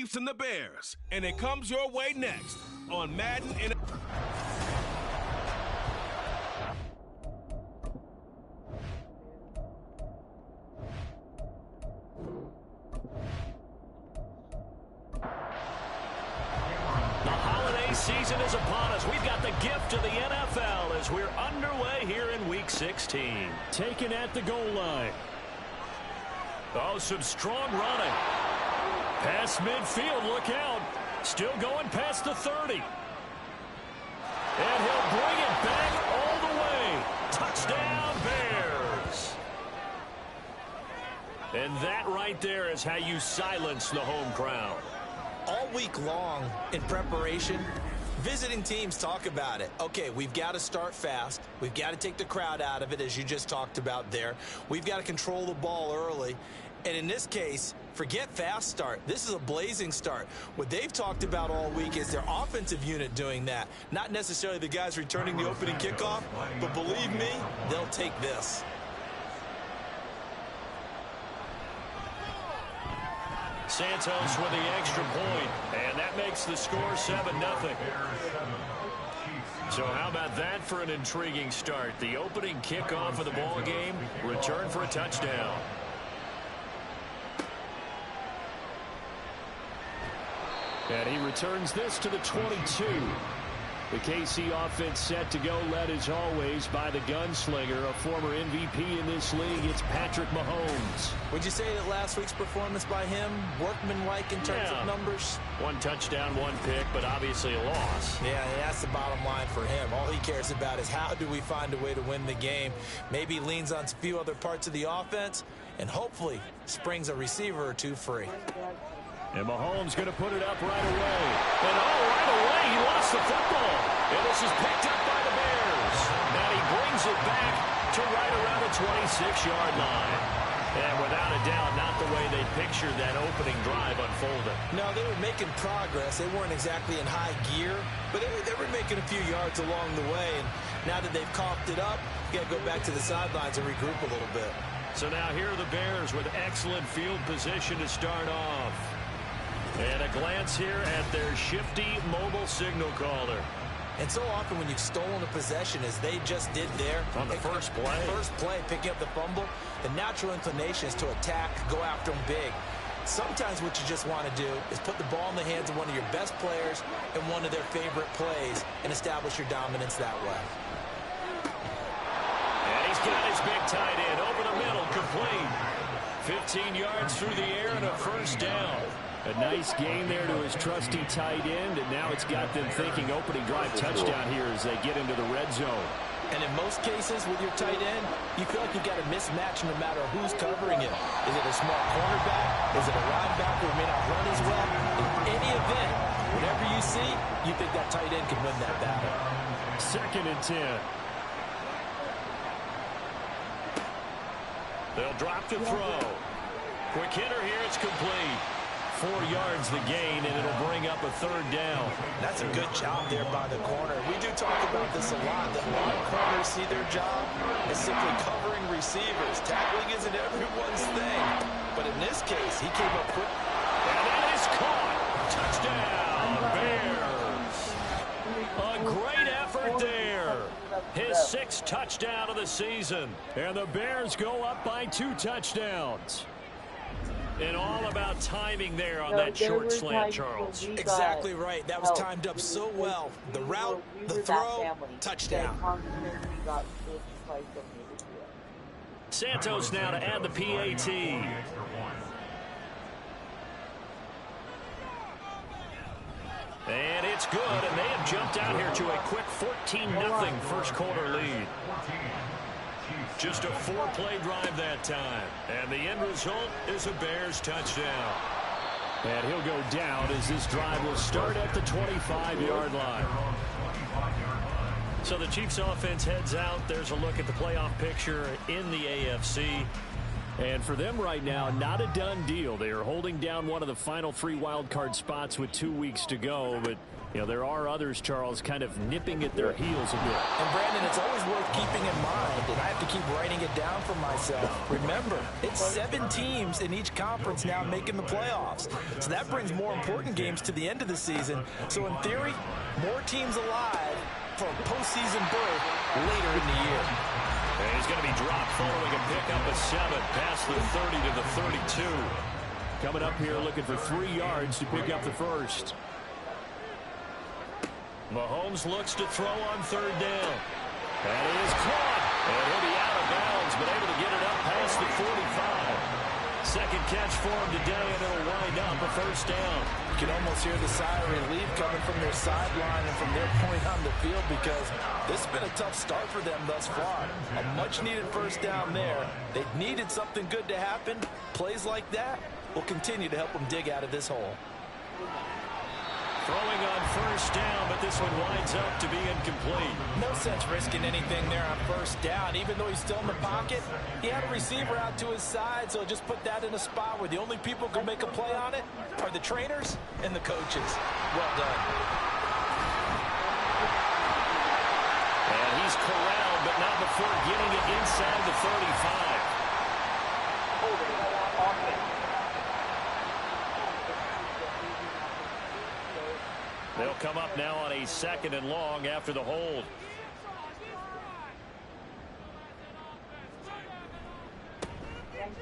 Chiefs and the Bears, and it comes your way next on Madden and... Season is upon us. We've got the gift of the NFL as we're underway here in Week 16. Taken at the goal line. Oh, some strong running. Past midfield, look out. Still going past the 30. And he'll bring it back all the way. Touchdown, Bears. And that right there is how you silence the home crowd. All week long in preparation, visiting teams talk about it. Okay, we've got to start fast. We've got to take the crowd out of it, as you just talked about there. We've got to control the ball early. And in this case, forget fast start. This is a blazing start. What they've talked about all week is their offensive unit doing that. Not necessarily the guys returning the opening kickoff, but believe me, they'll take this. Santos with the extra point, and that makes the score 7-0. So how about that for an intriguing start? The opening kickoff of the ball game, return for a touchdown. And he returns this to the 22. The KC offense set to go, led as always by the gunslinger, a former MVP in this league. It's Patrick Mahomes. Would you say that last week's performance by him, workmanlike in terms of numbers? One touchdown, one pick, but obviously a loss. Yeah, that's the bottom line for him. All he cares about is how do we find a way to win the game. Maybe he leans on a few other parts of the offense and hopefully springs a receiver or two free. And Mahomes going to put it up right away. And right away, he lost the football. And this is picked up by the Bears. Now he brings it back to right around the 26-yard line. And without a doubt, not the way they pictured that opening drive unfolded. No, they were making progress. They weren't exactly in high gear, but they were making a few yards along the way. And now that they've coughed it up, you got to go back to the sidelines and regroup a little bit. So now here are the Bears with excellent field position to start off. And a glance here at their shifty mobile signal caller. And so often when you've stolen a possession, as they just did there. On the first play. Picking up the fumble, the natural inclination is to attack, go after them big. Sometimes what you just want to do is put the ball in the hands of one of your best players and one of their favorite plays and establish your dominance that way. And he's got his big tight end over the middle, complete. 15 yards through the air and a first down. A nice gain there to his trusty tight end, and now it's got them thinking opening drive touchdown here as they get into the red zone. And in most cases with your tight end, you feel like you've got a mismatch no matter who's covering it. Is it a small cornerback? Is it a linebacker who may not run as well? In any event, whatever you see, you think that tight end can win that battle. 2nd and 10. They'll drop the throw. Quick hitter here, it's complete. 4 yards the gain, and it'll bring up a third down. That's a good job there by the corner. We do talk about this a lot, that a lot of corners see their job as simply covering receivers. Tackling isn't everyone's thing. But in this case, he came up quick. And that is caught. Touchdown, Bears. A great effort there. His 6th touchdown of the season. And the Bears go up by 2 touchdowns. And all about timing there on that short slant, Charles. Exactly right. That was timed up so well. The route, the throw, touchdown. Santos now to add the PAT. And it's good, and they have jumped out here to a quick 14-0 first quarter lead. Just a 4-play drive that time. And the end result is a Bears touchdown. And he'll go down as this drive will start at the 25-yard line. So the Chiefs offense heads out. There's a look at the playoff picture in the AFC. And for them right now, not a done deal. They are holding down one of the final 3 wild card spots with 2 weeks to go. But, you know, there are others, Charles, kind of nipping at their heels a bit. And, Brandon, it's always worth keeping in mind, and I have to keep writing it down for myself. Remember, it's 7 teams in each conference now making the playoffs. So that brings more important games to the end of the season. So, in theory, more teams alive for a postseason berth later in the year. And he's going to be dropped following a pickup of 7 past the 30 to the 32. Coming up here looking for 3 yards to pick up the first. Mahomes looks to throw on 3rd down. That is caught. And he'll be out of bounds, but able to get it up past the 45. Second catch for him today, and it'll wind up a 1st down. You can almost hear the sigh of relief coming from their sideline and from their point on the field, because this has been a tough start for them thus far. A much-needed 1st down there. They needed something good to happen. Plays like that will continue to help them dig out of this hole. Throwing on 1st down, but this one winds up to be incomplete. No sense risking anything there on 1st down. Even though he's still in the pocket, he had a receiver out to his side, so just put that in a spot where the only people who can make a play on it are the trainers and the coaches. Well done. And he's corralled, but not before getting it inside the 35. They'll come up now on a 2nd and long after the hold.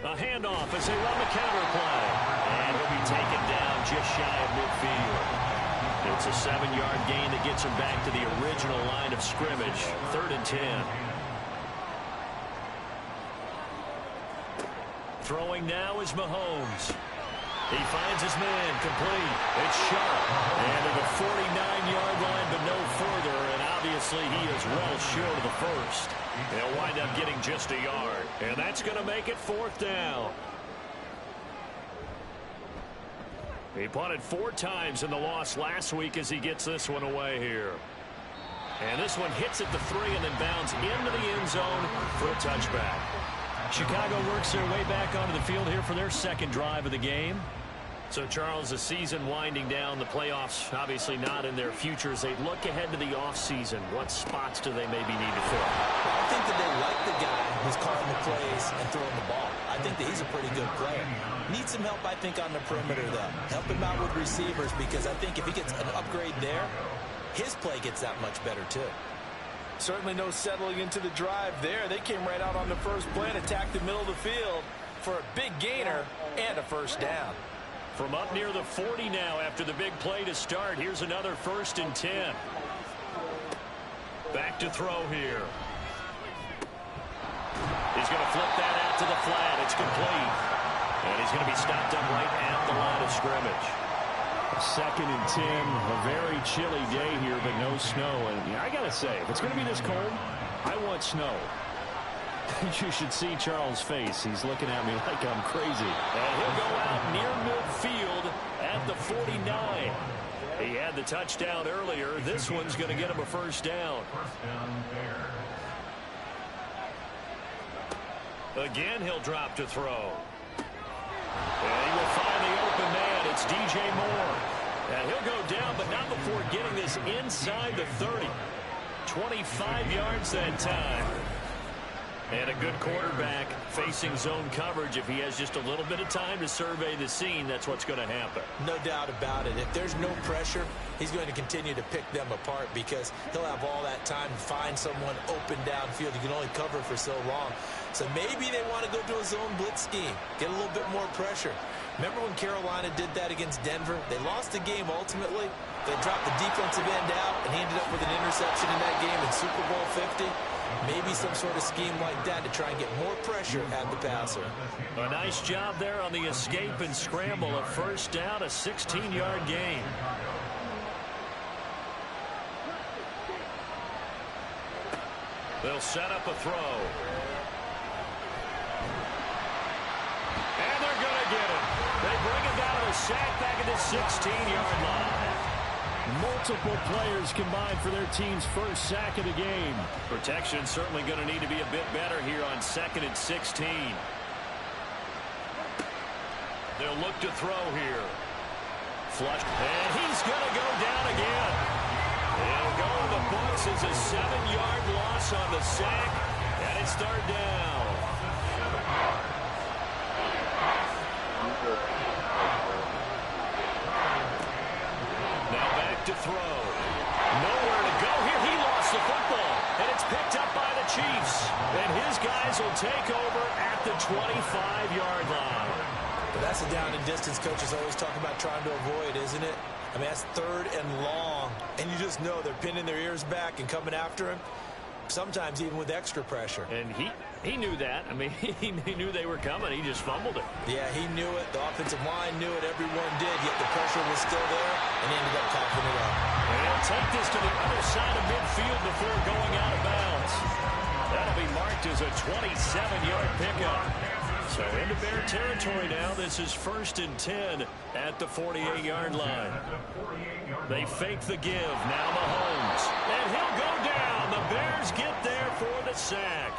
A handoff as they run the counter play. And he'll be taken down just shy of midfield. It's a 7-yard gain that gets him back to the original line of scrimmage. 3rd and 10. Throwing now is Mahomes. He finds his man, complete. It's sharp. And to the 49-yard line, but no further. And obviously he is well short of the first. They'll wind up getting just a yard. And that's going to make it 4th down. He punted 4 times in the loss last week as he gets this one away here. And this one hits at the 3 and then bounds into the end zone for a touchback. Chicago works their way back onto the field here for their 2nd drive of the game. So, Charles, the season winding down, the playoffs obviously not in their future. As they look ahead to the offseason, what spots do they maybe need to fill? I think that they like the guy who's calling the plays and throwing the ball. I think that he's a pretty good player. Needs some help, I think, on the perimeter, though. Help him out with receivers, because I think if he gets an upgrade there, his play gets that much better, too. Certainly no settling into the drive there. They came right out on the first play and attacked the middle of the field for a big gainer and a 1st down. From up near the 40 now after the big play to start. Here's another 1st and 10. Back to throw here. He's going to flip that out to the flat. It's complete. And he's going to be stopped up right at the line of scrimmage. 2nd and 10. A very chilly day here, but no snow. And I got to say, if it's going to be this cold, I want snow. You should see Charles' face. He's looking at me like I'm crazy. And he'll go out near midfield at the 49. He had the touchdown earlier. This one's going to get him a 1st down. Again, he'll drop to throw. And he will find the open man. It's DJ Moore. And he'll go down, but not before getting this inside the 30. 25 yards that time. And a good quarterback facing zone coverage. If he has just a little bit of time to survey the scene, that's what's going to happen. No doubt about it. If there's no pressure, he's going to continue to pick them apart, because he'll have all that time to find someone open downfield. He can only cover for so long. So maybe they want to go to a zone blitz scheme, get a little bit more pressure. Remember when Carolina did that against Denver? They lost the game ultimately. They dropped the defensive end out, and he ended up with an interception in that game in Super Bowl 50. Maybe some sort of scheme like that to try and get more pressure at the passer. A nice job there on the escape and scramble. A 1st down, a 16-yard gain. They'll set up a throw. And they're going to get it. They bring him down to a sack back at the 16-yard line. Multiple players combined for their team's 1st sack of the game. Protection certainly going to need to be a bit better here on 2nd and 16. They'll look to throw here. Flush, and he's going to go down again. He'll go in the books as a 7-yard loss on the sack, and it's third down. Now back to throw. Nowhere to go here. He lost the football, and it's picked up by the Chiefs. And his guys will take over at the 25-yard line. But that's a down and distance coaches always talk about trying to avoid, isn't it? I mean, that's third and long, and you just know they're pinning their ears back and coming after him, sometimes even with extra pressure. And he knew that. I mean, he knew they were coming. He just fumbled it. Yeah, he knew it. The offensive line knew it. Everyone did, yet the pressure was still there, and he ended up coughing it up. And he'll take this to the other side of midfield before going out of bounds. That'll be marked as a 27-yard pickup. So into Bear territory now. This is 1st and 10 at the 48-yard line. They fake the give. Now Mahomes. And he'll go down. The Bears get there for the sack.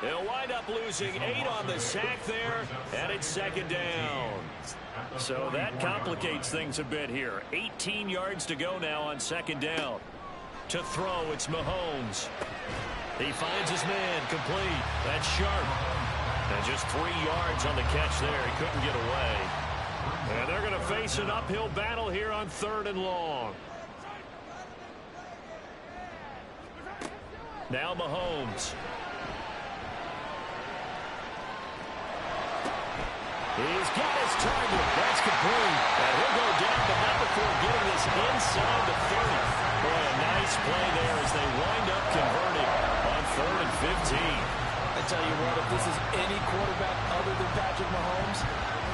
They'll wind up losing 8 on the sack there, and it's 2nd down. So that complicates things a bit here. 18 yards to go now on 2nd down. To throw, it's Mahomes. He finds his man, complete. That's Sharp. And just 3 yards on the catch there. He couldn't get away. And they're going to face an uphill battle here on 3rd and long. Now Mahomes. He's got his target. That's complete. And he'll go down, but not before getting this inside the 30. Boy, a nice play there as they wind up converting on 3rd and 15. I tell you what, if this is any quarterback other than Patrick Mahomes,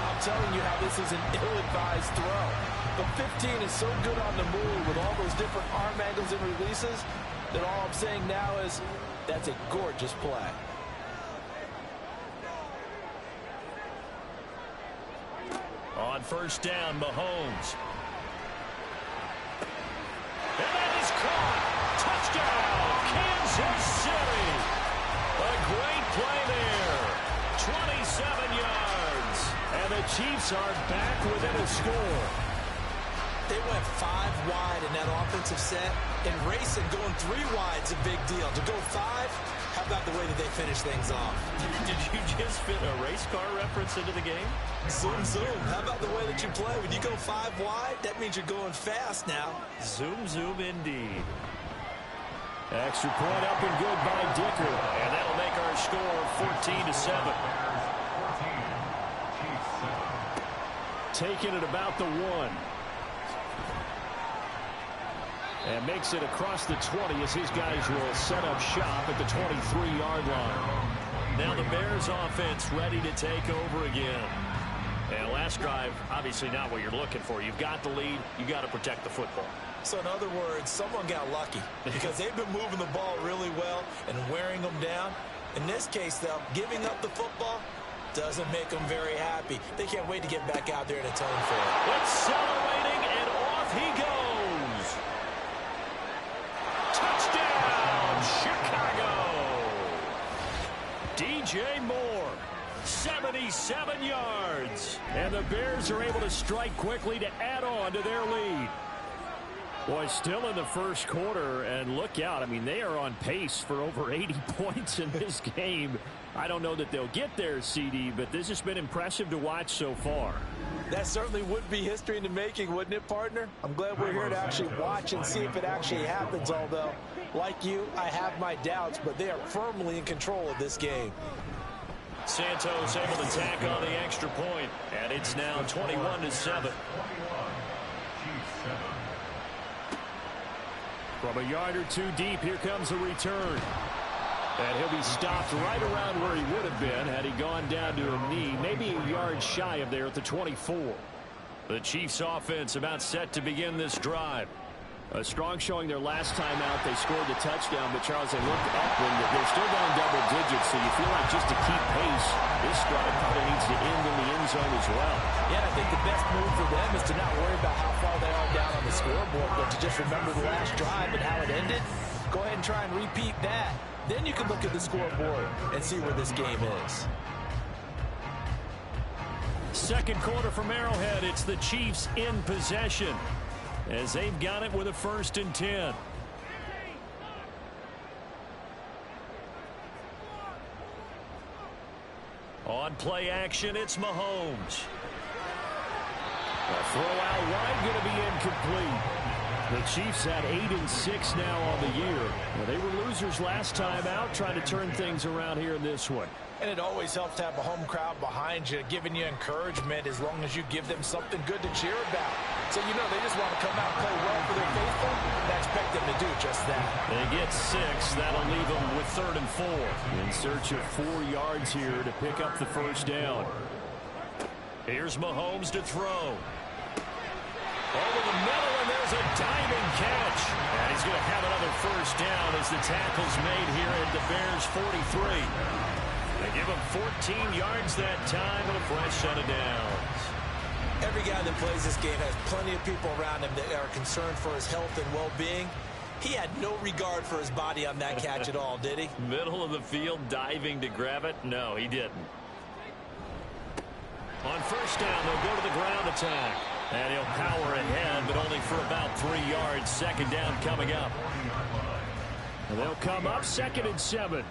I'm telling you how this is an ill-advised throw. The 15 is so good on the move with all those different arm angles and releases that all I'm saying now is that's a gorgeous play. On 1st down, Mahomes. And that is caught. Touchdown, Kansas City. A great play there. 27 yards. And the Chiefs are back within a score. They went 5 wide in that offensive set, and racing going 3 wide's a big deal. To go 5, how about the way that they finish things off? Did you just fit a race car reference into the game? Zoom, zoom. How about the way that you play? When you go 5 wide, that means you're going fast now. Zoom, zoom indeed. Extra point up and good by Dicker. And that'll make our score 14-7. Taking it about the 1. And makes it across the 20 as his guys will set up shop at the 23-yard line. Now the Bears offense ready to take over again. And last drive, obviously not what you're looking for. You've got the lead. You've got to protect the football. So in other words, someone got lucky because they've been moving the ball really well and wearing them down. In this case, though, giving up the football doesn't make them very happy. They can't wait to get back out there and atone for it. Accelerating, and off he goes. Touchdown, Chicago. DJ Moore, 77 yards. And the Bears are able to strike quickly to add on to their lead. Boy, still in the first quarter, and look out. I mean, they are on pace for over 80 points in this game. I don't know that they'll get there, CD, but this has been impressive to watch so far. That certainly would be history in the making, wouldn't it, partner? I'm glad we're here to actually watch and see if it actually happens, although, like you, I have my doubts, but they are firmly in control of this game. Santos able to tack on the extra point, and it's now 21-7. From a yard or 2 deep, here comes the return. And he'll be stopped right around where he would have been had he gone down to a knee, maybe a yard shy of there at the 24. The Chiefs offense about set to begin this drive. A strong showing their last time out. They scored the touchdown, but Charles, they looked up and they're still down double digits, so you feel like just to keep pace, this drive probably needs to end in the end zone as well. Yeah, I think the best move for them is to not worry about how far they are down on the scoreboard, but to just remember the last drive and how it ended. Go ahead and try and repeat that. Then you can look at the scoreboard and see where this game is. Second quarter from Arrowhead. It's the Chiefs in possession as they've got it with a 1st and 10. On play action, it's Mahomes. A throw out wide, going to be incomplete. The Chiefs had 8-6 now on the year. Well, they were losers last time out, trying to turn things around here in this one. And it always helps to have a home crowd behind you, giving you encouragement as long as you give them something good to cheer about. So, you know, they just want to come out and play well for their faithful, and I expect them to do just that. They get 6. That'll leave them with 3rd and 4. In search of 4 yards here to pick up the 1st down. Here's Mahomes to throw. Over the middle, and there's a diving catch. And he's going to have another 1st down as the tackle's made here at the Bears' 43. They give him 14 yards that time and a fresh set of downs. Every guy that plays this game has plenty of people around him that are concerned for his health and well-being. He had no regard for his body on that catch at all, did he? Middle of the field, diving to grab it? No, he didn't. On 1st down, they'll go to the ground attack. And he'll power ahead, but only for about 3 yards. 2nd down coming up. And they'll come up 2nd and 7.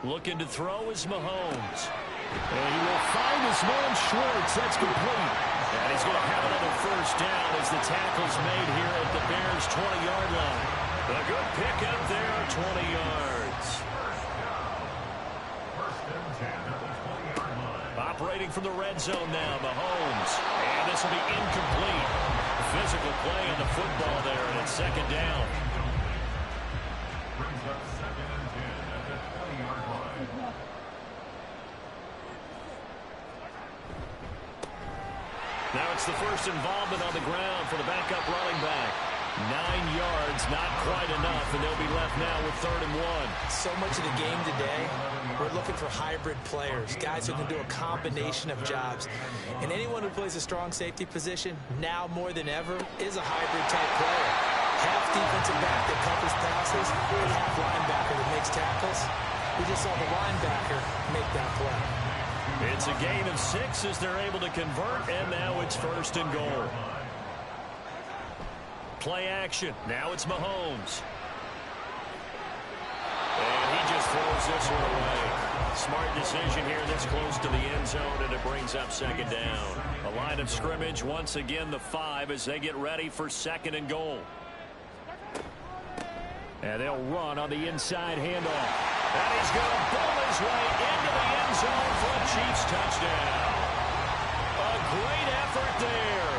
Looking to throw is Mahomes. And he will find his man Schwartz. That's complete. And he's going to have another 1st down as the tackle's made here at the Bears' 20-yard line. A good pickup there, 20 yards. Operating from the red zone now, Mahomes. And this will be incomplete. Physical play on the football there, and it's 2nd down. Now it's the 1st involvement on the ground for the backup running back. 9 yards, not quite enough, and they'll be left now with 3rd and 1. So much of the game today, we're looking for hybrid players, guys who can do a combination of jobs. And anyone who plays a strong safety position, now more than ever, is a hybrid-type player. Half defensive back that covers passes, and half linebacker that makes tackles. We just saw the linebacker make that play. It's a gain of 6 as they're able to convert, and now it's 1st and goal. Play action. Now it's Mahomes. And he just throws this one away. Smart decision here this close to the end zone, and it brings up 2nd down. A line of scrimmage, once again the 5 as they get ready for 2nd and goal. And they'll run on the inside handoff. And he's going to pull his way into the end zone for a Chiefs touchdown. A great effort there.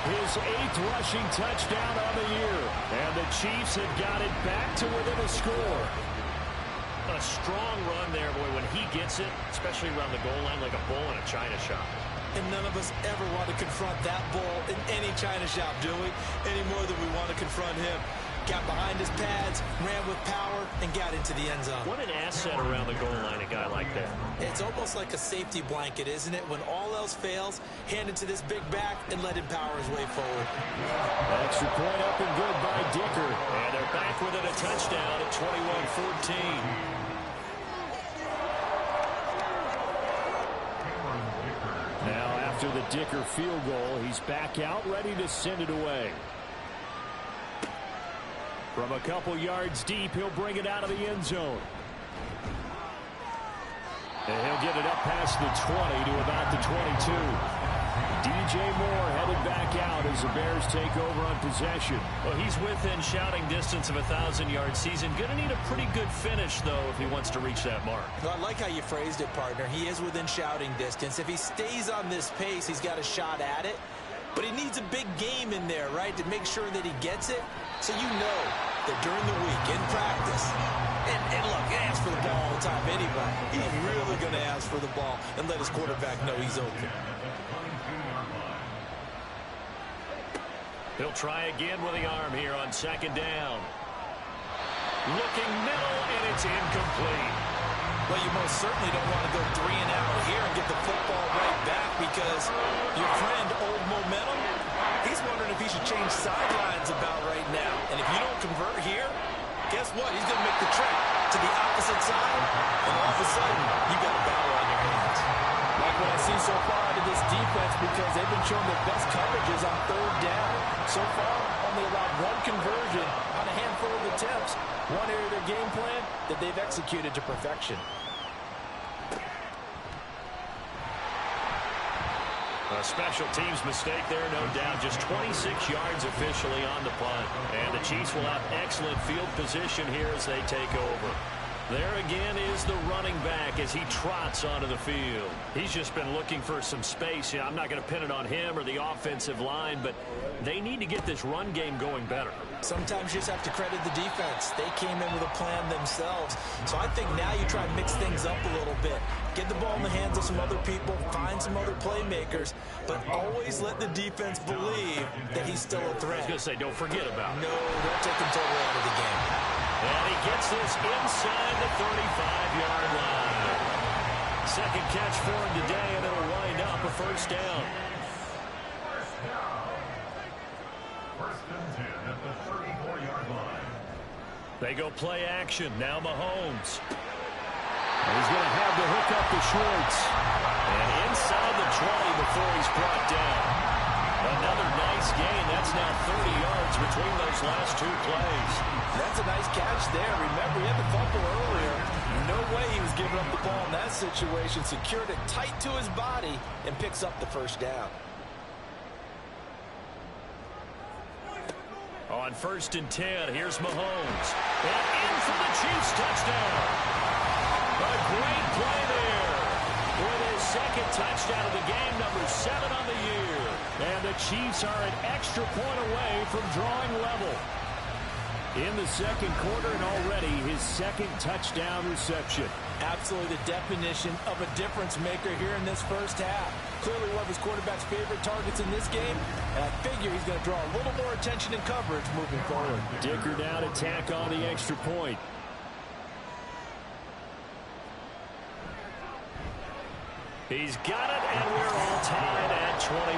His 8th rushing touchdown on the year. And the Chiefs have got it back to within a score. A strong run there, boy, when he gets it, especially around the goal line, like a bull in a china shop. And none of us ever want to confront that bull in any china shop, do we? Any more than we want to confront him. Got behind his pads, ran with power, and got into the end zone. What an asset around the goal line, a guy like that. It's almost like a safety blanket, isn't it? When all else fails, hand it to this big back and let him power his way forward. Extra point up and good by Dicker. And they're back within a touchdown at 21-14. Now after the Dicker field goal, he's back out ready to send it away. From a couple yards deep, he'll bring it out of the end zone. And he'll get it up past the 20 to about the 22. DJ Moore headed back out as the Bears take over on possession. Well, he's within shouting distance of a 1,000-yard season. Going to need a pretty good finish, though, if he wants to reach that mark. Well, I like how you phrased it, partner. He is within shouting distance. If he stays on this pace, he's got a shot at it. But he needs a big game in there, right, to make sure that he gets it. So you know that during the week, in practice, and look, he asks for the ball all the time anyway. He's really going to ask for the ball and let his quarterback know he's open. He'll try again with the arm here on 2nd down. Looking middle, and it's incomplete. Well, you most certainly don't want to go 3 and out here and get the football right back because your friend, Old Momentum, he's wondering if he should change sidelines about right now. And if you don't convert here, guess what? He's going to make the trip. to the opposite side, and all of a sudden, you've got a battle on your hands. Like what I see so far out of this defense, because they've been showing their best coverages on third down. So far, only allowed one conversion on a handful of attempts. One area of their game plan that they've executed to perfection. A special teams mistake there, no doubt. Just 26 yards officially on the punt. And the Chiefs will have excellent field position here as they take over. There again is the running back as he trots onto the field. He's just been looking for some space. I'm not going to pin it on him or the offensive line, but they need to get this run game going better. Sometimes you just have to credit the defense. They came in with a plan themselves. So I think now you try and mix things up a little bit. Get the ball in the hands of some other people, find some other playmakers, but always let the defense believe that he's still a threat. I was going to say, don't forget about it. No, don't take him totally out of the game. And he gets this inside the 35-yard line. Second catch for him today, and it'll wind up a first down. First and 10 at the 34-yard line. They go play action. Now Mahomes. And he's going to have to hook up the Schwartz. And inside the 20 before he's brought down. Another nice gain. That's now 30 yards between those last two plays. That's a nice catch there. Remember, he had the fumble earlier. No way he was giving up the ball in that situation. Secured it tight to his body and picks up the first down. On first and 10, here's Mahomes. And in for the Chiefs touchdown. A great play there. With his second touchdown of the game, number 7 on the year. And the Chiefs are an extra point away from drawing level. In the second quarter, and already his second touchdown reception. Absolutely the definition of a difference maker here in this first half. Clearly one of his quarterback's favorite targets in this game, and I figure he's going to draw a little more attention and coverage moving forward. Dicker down to tack on the extra point. He's got it, and we're all tied at 21.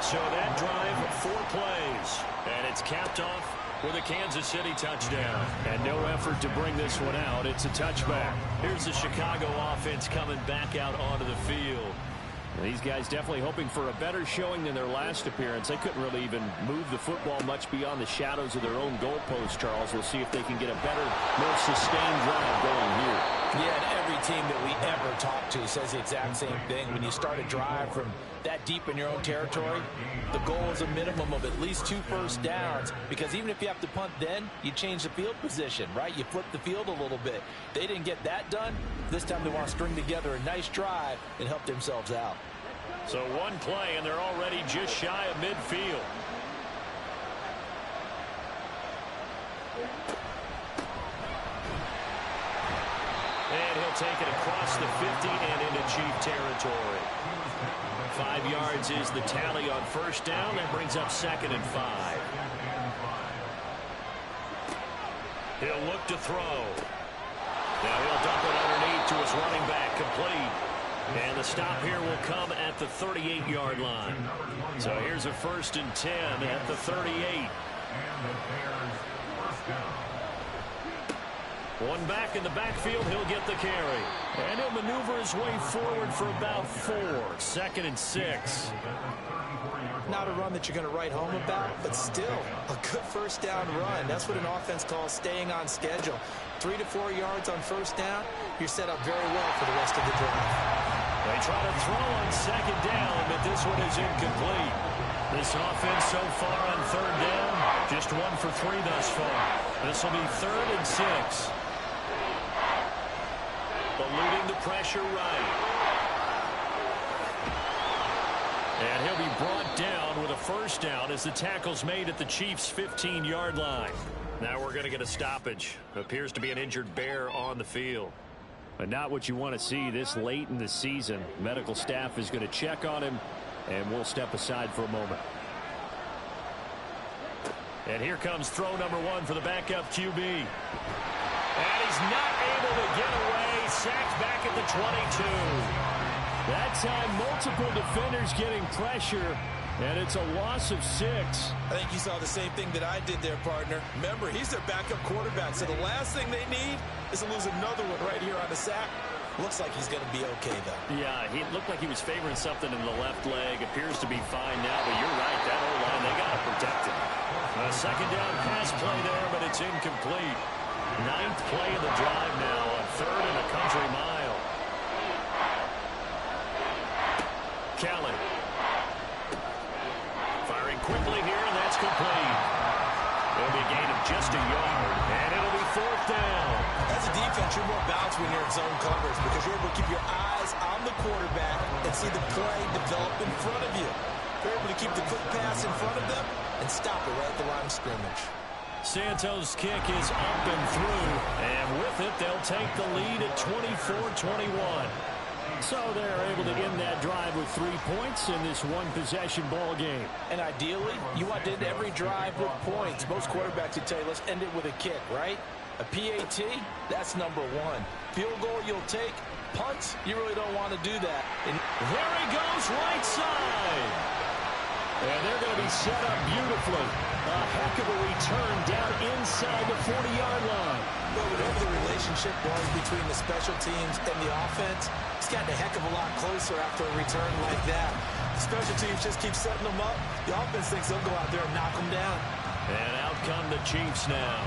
So that drive, 4 plays, and it's capped off with a Kansas City touchdown. And no effort to bring this one out. It's a touchback. Here's the Chicago offense coming back out onto the field. These guys definitely hoping for a better showing than their last appearance. They couldn't really even move the football much beyond the shadows of their own goalpost, Charles. We'll see if they can get a better, more sustained drive going here. Yeah, and every team that we ever talk to says the exact same thing. When you start a drive from that deep in your own territory, the goal is a minimum of at least 2 first downs, because even if you have to punt then, you change the field position, right? You flip the field a little bit. They didn't get that done. This time they want to string together a nice drive and help themselves out. So one play, and they're already just shy of midfield. And he'll take it across the 50 and into Chief territory. 5 yards is the tally on first down. That brings up 2nd and 5. He'll look to throw. Now he'll dump it underneath to his running back, complete. And the stop here will come at the 38-yard line. So here's a 1st and 10 at the 38. One back in the backfield, he'll get the carry. And he'll maneuver his way forward for about 4. 2nd and 6. Not a run that you're going to write home about, but still a good first down run. That's what an offense calls staying on schedule. 3 to 4 yards on first down, you're set up very well for the rest of the drive. They try to throw on 2nd down, but this one is incomplete. This offense so far on 3rd down, just 1 for 3 thus far. This will be 3rd and 6. Eluding the pressure right. And he'll be brought down with a first down as the tackle's made at the Chiefs' 15-yard line. Now we're going to get a stoppage. Appears to be an injured Bear on the field. But not what you want to see this late in the season. Medical staff is going to check on him, and we'll step aside for a moment. And here comes throw number 1 for the backup QB. And he's not able to get away. Sacked back at the 22. That time, multiple defenders getting pressure. And it's a loss of 6. I think you saw the same thing that I did there, partner. Remember, he's their backup quarterback, so the last thing they need is to lose another one right here on the sack. Looks like he's going to be okay, though. Yeah, he looked like he was favoring something in the left leg. Appears to be fine now, but you're right. That O-line, they got to protect him. A second down pass play there, but it's incomplete. 9th play of the drive now, a 3rd and a country mile. Kelly. Firing quickly here, and that's complete. It'll be a gain of just a yard, and it'll be 4th down. As a defense, you're more balanced when you're in zone coverage because you're able to keep your eyes on the quarterback and see the play develop in front of you. You're able to keep the quick pass in front of them and stop it right at the line of scrimmage. Santos' kick is up and through, and with it, they'll take the lead at 24-21. So they're able to end that drive with 3 points in this one-possession ball game. And ideally, you want to end every drive with points. Most quarterbacks would tell you, let's end it with a kick, right? A PAT, that's number 1. Field goal you'll take. Punts, you really don't want to do that. And there he goes, right side. And they're going to be set up beautifully. A heck of a return down inside the 40-yard line. Well, whatever the relationship was between the special teams and the offense, it's gotten a heck of a lot closer after a return like that. The special teams just keep setting them up. The offense thinks they'll go out there and knock them down. And out come the Chiefs now.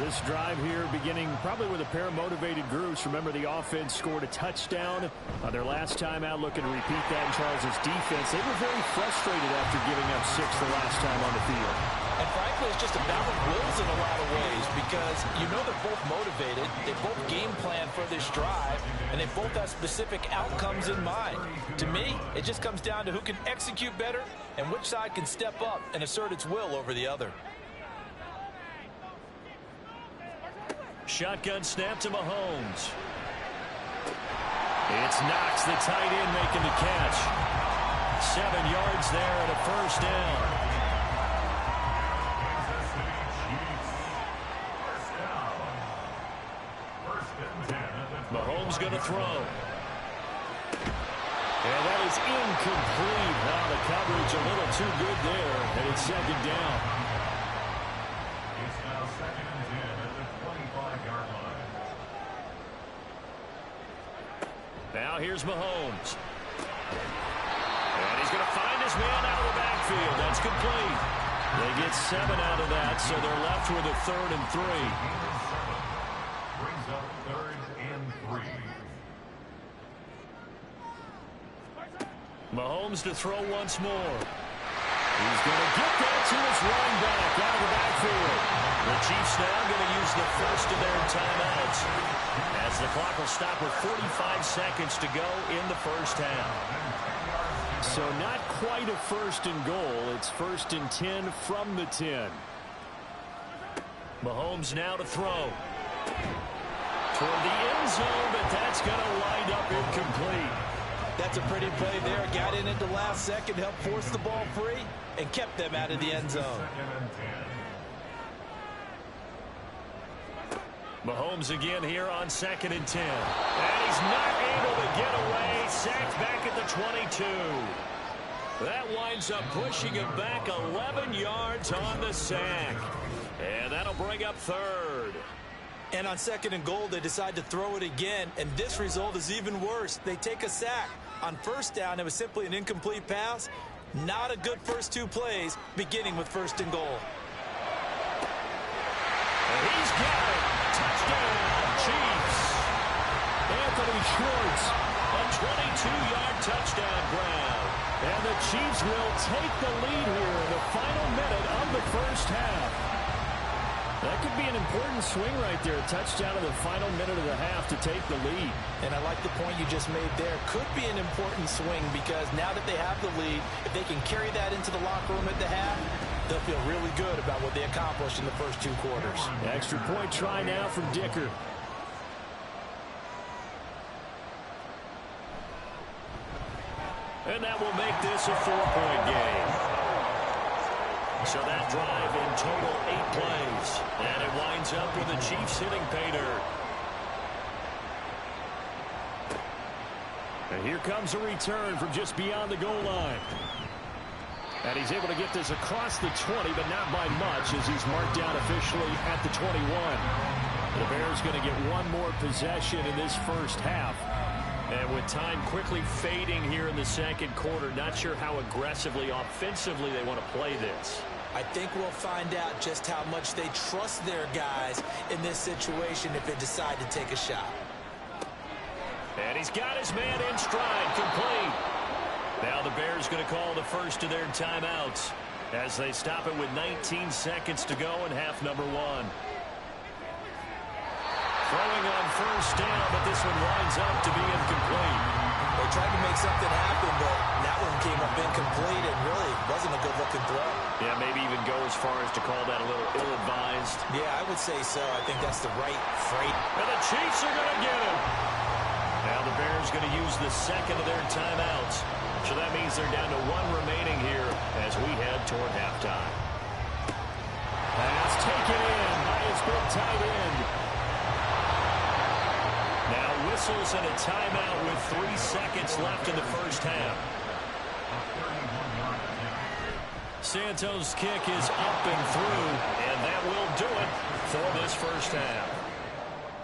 This drive here beginning probably with a pair of motivated groups. Remember, the offense scored a touchdown on their last time out, looking to repeat that in Charles' defense. They were very frustrated after giving up 6 the last time on the field. And frankly, it's just a battle of wills in a lot of ways because you know they're both motivated. They both game plan for this drive, and they both have specific outcomes in mind. To me, it just comes down to who can execute better and which side can step up and assert its will over the other. Shotgun snap to Mahomes. It's Knox, the tight end, making the catch. 7 yards there and a 1st down. Mahomes going to throw. And that is incomplete. Now the coverage a little too good there, and it's 2nd down. It's now 2nd and 10 at the 25-yard line. Now here's Mahomes. And he's going to find his man out of the backfield. That's complete. They get 7 out of that, so they're left with a 3rd and 3. Brings up 3rd and 3. Mahomes to throw once more. He's going to get that to his running back out of the backfield. The Chiefs now going to use the first of their timeouts as the clock will stop with 45 seconds to go in the first half. So not quite a 1st and goal. It's 1st and 10 from the 10. Mahomes now to throw. Toward the end zone, but that's going to wind up incomplete. That's a pretty play there. Got in at the last second, helped force the ball free, and kept them out of the end zone. 2nd and 10. Mahomes again here on 2nd and 10. And he's not able to get away. Sacked back at the 22. That winds up pushing him back 11 yards on the sack. And that'll bring up 3rd. And on 2nd and goal, they decide to throw it again, and this result is even worse. They take a sack. On 1st down, it was simply an incomplete pass. Not a good first 2 plays, beginning with 1st and goal. And he's got it. Touchdown, Chiefs. Anthony Schwartz, a 22-yard touchdown grab. And the Chiefs will take the lead here in the final minute of the first half. That could be an important swing right there. A touchdown in the final minute of the half to take the lead. And I like the point you just made there. Could be an important swing because now that they have the lead, if they can carry that into the locker room at the half, they'll feel really good about what they accomplished in the first 2 quarters. Extra point try now from Dicker. And that will make this a 4-point game. So that drive in total 8 plays. And it winds up with the Chiefs hitting pay dirt. And here comes a return from just beyond the goal line. And he's able to get this across the 20, but not by much as he's marked down officially at the 21. The Bears going to get one more possession in this first half. And with time quickly fading here in the second quarter, not sure how aggressively, offensively they want to play this. I think we'll find out just how much they trust their guys in this situation if they decide to take a shot. And he's got his man in stride, complete. Now the Bears going to call the first of their timeouts as they stop it with 19 seconds to go in half number one. Throwing on first down, but this one winds up to be incomplete. They tried to make something happen, but that one came up incomplete and really wasn't a good-looking throw. Yeah, maybe even go as far as to call that a little ill-advised. Yeah, I would say so. I think that's the right freight. And the Chiefs are going to get him. Now the Bears going to use the second of their timeouts. So that means they're down to one remaining here as we head toward halftime. Pass taken in by his big tight end. Now whistles and a timeout with 3 seconds left in the first half. Santos' kick is up and through, and that will do it for this first half.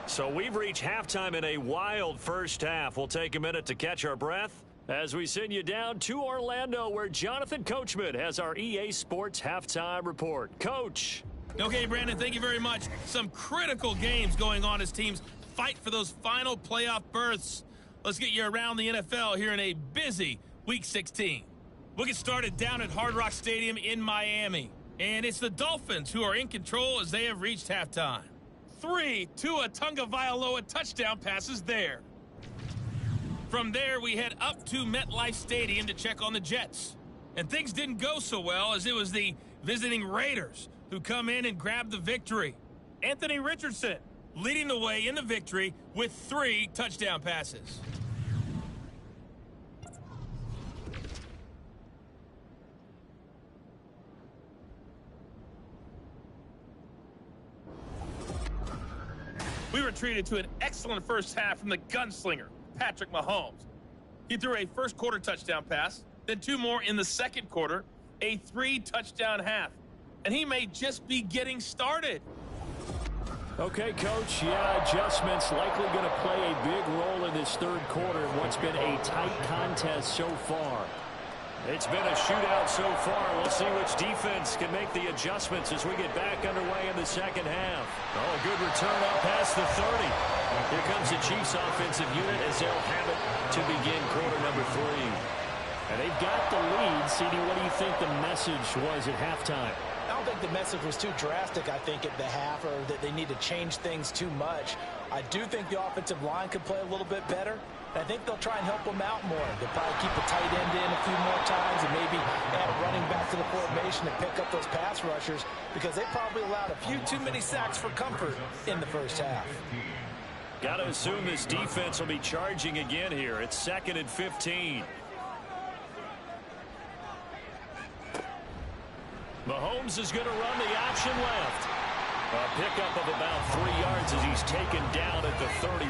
So we've reached halftime in a wild first half. We'll take a minute to catch our breath as we send you down to Orlando, where Jonathan Coachman has our EA Sports Halftime Report. Coach. Okay, Brandon, thank you very much. Some critical games going on as teams fight for those final playoff berths. Let's get you around the NFL here in a busy Week 16. We'll get started down at Hard Rock Stadium in Miami. And it's the Dolphins who are in control as they have reached halftime. 3 Tua Tagovailoa touchdown passes there. From there, we head up to MetLife Stadium to check on the Jets. And things didn't go so well as it was the visiting Raiders who come in and grab the victory. Anthony Richardson leading the way in the victory with 3 touchdown passes. We were treated to an excellent first half from the gunslinger, Patrick Mahomes. He threw a first quarter touchdown pass, then 2 more in the second quarter, a 3-touchdown half. And he may just be getting started. Okay, Coach, yeah, adjustments likely going to play a big role in this third quarter in what's been a tight contest so far. It's been a shootout so far. We'll see which defense can make the adjustments as we get back underway in the second half. Oh, a good return up past the 30. Here comes the Chiefs offensive unit as they'll have it to begin quarter number 3. And they've got the lead. CD, what do you think the message was at halftime? I don't think the message was too drastic, I think, at the half, or that they need to change things too much. I do think the offensive line could play a little bit better. I think they'll try and help them out more. They'll probably keep a tight end in a few more times and maybe add a running back to the formation to pick up those pass rushers because they probably allowed a few too many sacks for comfort in the first half. Got to assume this defense will be charging again here. It's 2nd and 15. Mahomes is going to run the option left. A pickup of about 3 yards as he's taken down at the 31.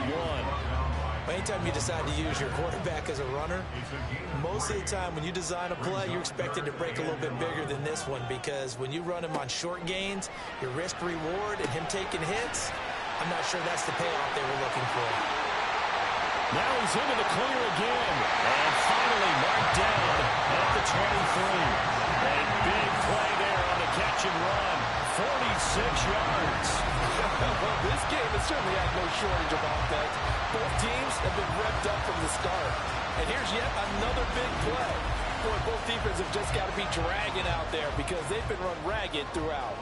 Anytime you decide to use your quarterback as a runner, most of the time when you design a play, you're expected to break a little bit bigger than this one because when you run him on short gains, your risk-reward and him taking hits, I'm not sure that's the payoff they were looking for. Now he's into the clear again. And finally marked down at the 23. A big play there on the catch and run. 46 yards. Well, this game has certainly had no shortage of offense. Both teams have been revved up from the start. And here's yet another big play. Boy, both defenses have just got to be dragging out there because they've been run ragged throughout.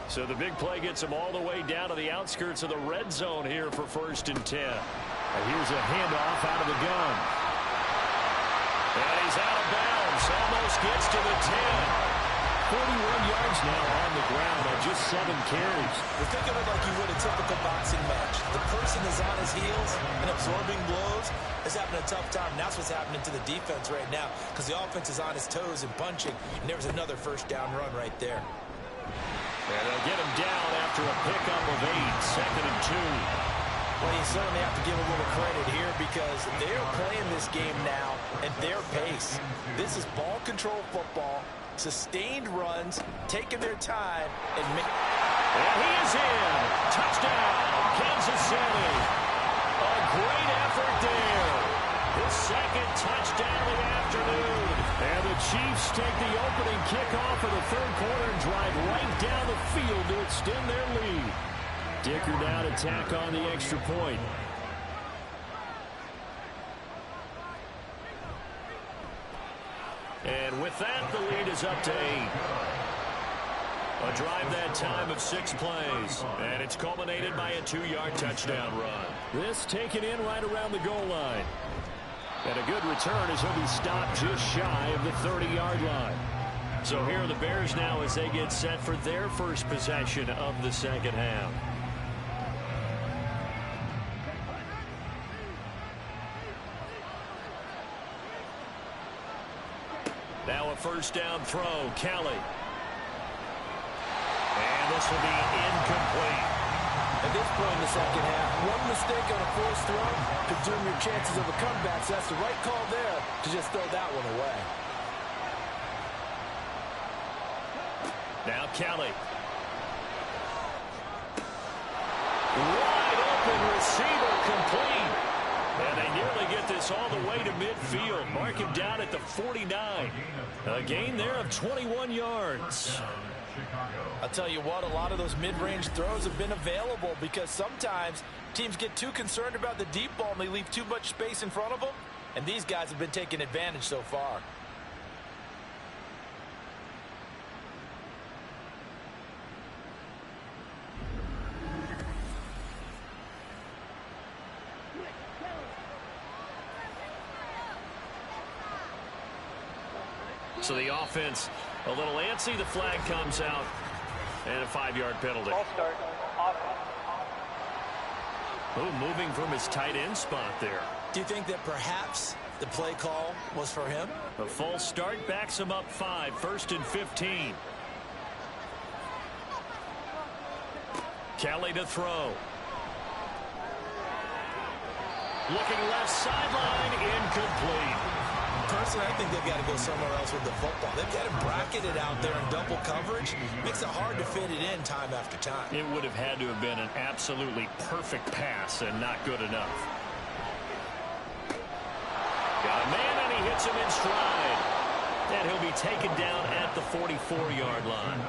So the big play gets them all the way down to the outskirts of the red zone here for 1st and 10. And here's a handoff out of the gun. And he's out of bounds. Almost gets to the 10. 41 yards now on the ground on just 7 carries. Well, think of it like you would a typical boxing match. The person is on his heels and absorbing blows is having a tough time. And that's what's happening to the defense right now because the offense is on his toes and punching. And there's another first down run right there. And they'll get him down after a pickup of 8, 2nd and 2. Well, you certainly have to give a little credit here because they're playing this game now at their pace. This is ball control football. Sustained runs, taking their time, and he is in. Touchdown, Kansas City. A great effort there. His second touchdown of the afternoon. And the Chiefs take the opening kickoff of the third quarter and drive right down the field to extend their lead. Dicker now to tack on the extra point. And with that, the lead is up to 8. A drive that time of 6 plays. And it's culminated by a 2-yard touchdown run. This taken in right around the goal line. And a good return as he'll be stopped just shy of the 30-yard line. So here are the Bears now as they get set for their first possession of the second half. Now a first down throw, Kelly. And this will be incomplete. At this point in the second half, one mistake on a forced throw could doom your chances of a comeback. So that's the right call there to just throw that one away. Now Kelly. Wide open receiver complete. And they nearly get this all the way to midfield. Mark him down at the 49. A gain there of 21 yards. I'll tell you what, a lot of those mid-range throws have been available because sometimes teams get too concerned about the deep ball and they leave too much space in front of them. And these guys have been taking advantage so far. So the offense a little antsy. The flag comes out. And a 5-yard penalty. Oh, moving from his tight end spot there. Do you think that perhaps the play call was for him? A false start backs him up 5. 1st and 15. Kelly to throw. Looking left sideline, incomplete. Personally, I think they've got to go somewhere else with the football. They've got to bracket it out there in double coverage. Makes it hard to fit it in time after time. It would have had to have been an absolutely perfect pass and not good enough. Got a man, and he hits him in stride. And he'll be taken down at the 44-yard line.